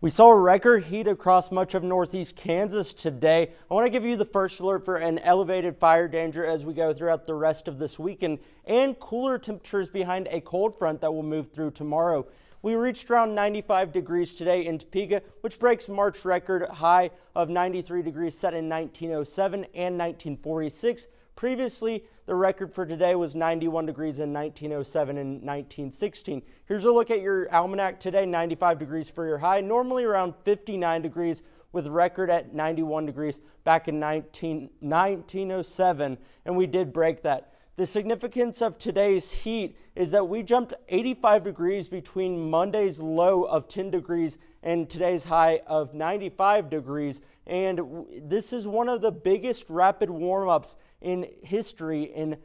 We saw record heat across much of northeast Kansas today. I want to give you the first alert for an elevated fire danger as we go throughout the rest of this weekend and cooler temperatures behind a cold front that will move through tomorrow. We reached around 95 degrees today in Topeka, which breaks March record high of 93 degrees set in 1907 and 1946. Previously, the record for today was 91 degrees in 1907 and 1916. Here's a look at your almanac today. 95 degrees for your high, normally around 59 degrees with record at 91 degrees back in 1907, and we did break that. The significance of today's heat is that we jumped 85 degrees between Monday's low of 10 degrees and today's high of 95 degrees. And this is one of the biggest rapid warm-ups in history in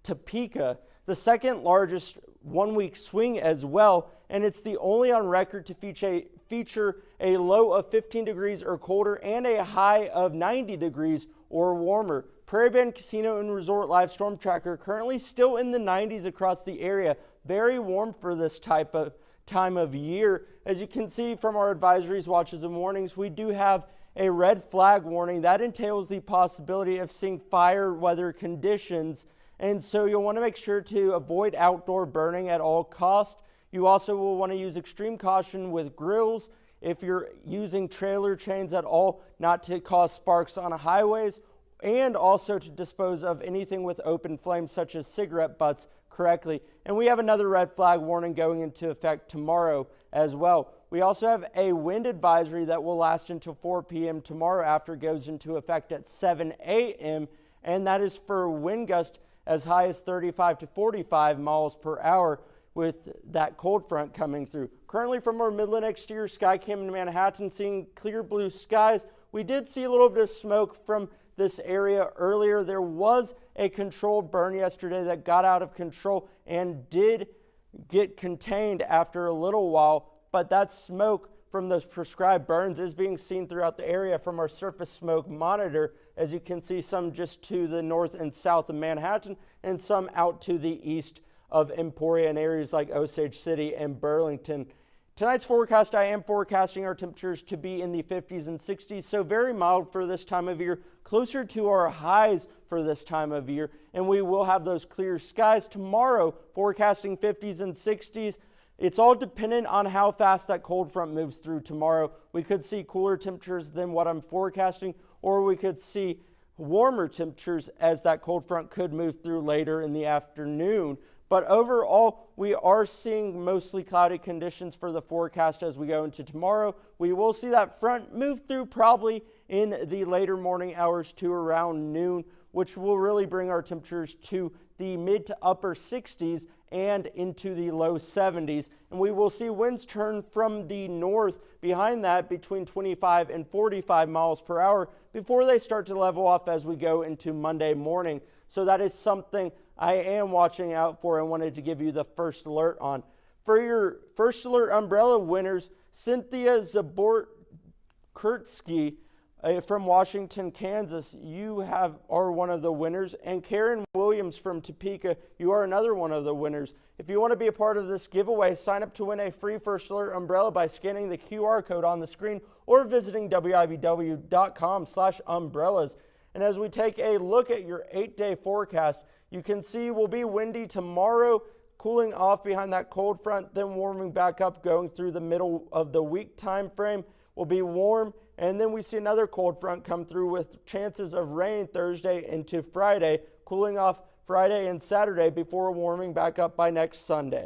Topeka, the second largest one-week swing as well, and it's the only on record to feature a low of 15 degrees or colder and a high of 90 degrees or warmer. Prairie Bend Casino and Resort Live Storm Tracker currently still in the 90s across the area. Very warm for this time of year. As you can see from our advisories, watches, and warnings, we do have a red flag warning. That entails the possibility of seeing fire weather conditions, and so you'll want to make sure to avoid outdoor burning at all costs. You also will want to use extreme caution with grills if you're using trailer chains at all, not to cause sparks on highways, and also to dispose of anything with open flames such as cigarette butts correctly. And we have another red flag warning going into effect tomorrow as well. We also have a wind advisory that will last until 4 p.m. tomorrow after it goes into effect at 7 a.m. and that is for wind gusts as high as 35 to 45 miles per hour with that cold front coming through. Currently from our Midland exterior sky cam in Manhattan, seeing clear blue skies. We did see a little bit of smoke from this area earlier. There was a controlled burn yesterday that got out of control and did get contained after a little while, but that smoke from those prescribed burns is being seen throughout the area from our surface smoke monitor. As you can see, some just to the north and south of Manhattan and some out to the east of Emporia and areas like Osage City and Burlington. Tonight's forecast, I am forecasting our temperatures to be in the 50s and 60s, so very mild for this time of year, closer to our highs for this time of year, and we will have those clear skies tomorrow, forecasting 50s and 60s. It's all dependent on how fast that cold front moves through tomorrow. We could see cooler temperatures than what I'm forecasting, or we could see warmer temperatures as that cold front could move through later in the afternoon. But overall, we are seeing mostly cloudy conditions for the forecast as we go into tomorrow. We will see that front move through probably in the later morning hours to around noon, which will really bring our temperatures to the mid to upper 60s and into the low 70s. And we will see winds turn from the north behind that between 25 and 45 miles per hour before they start to level off as we go into Monday morning. So that is something I am watching out for and wanted to give you the first alert on. For your first alert umbrella winners, Cynthia Zaborkurtsky from Washington, Kansas, you are one of the winners. And Karen Williams from Topeka, you are another one of the winners. If you want to be a part of this giveaway, sign up to win a free First Alert umbrella by scanning the QR code on the screen or visiting wibw.com/umbrellas. And as we take a look at your 8-day forecast, you can see we'll be windy tomorrow, cooling off behind that cold front, then warming back up going through the middle of the week time frame. Will be warm, and then we see another cold front come through with chances of rain Thursday into Friday, cooling off Friday and Saturday before warming back up by next Sunday.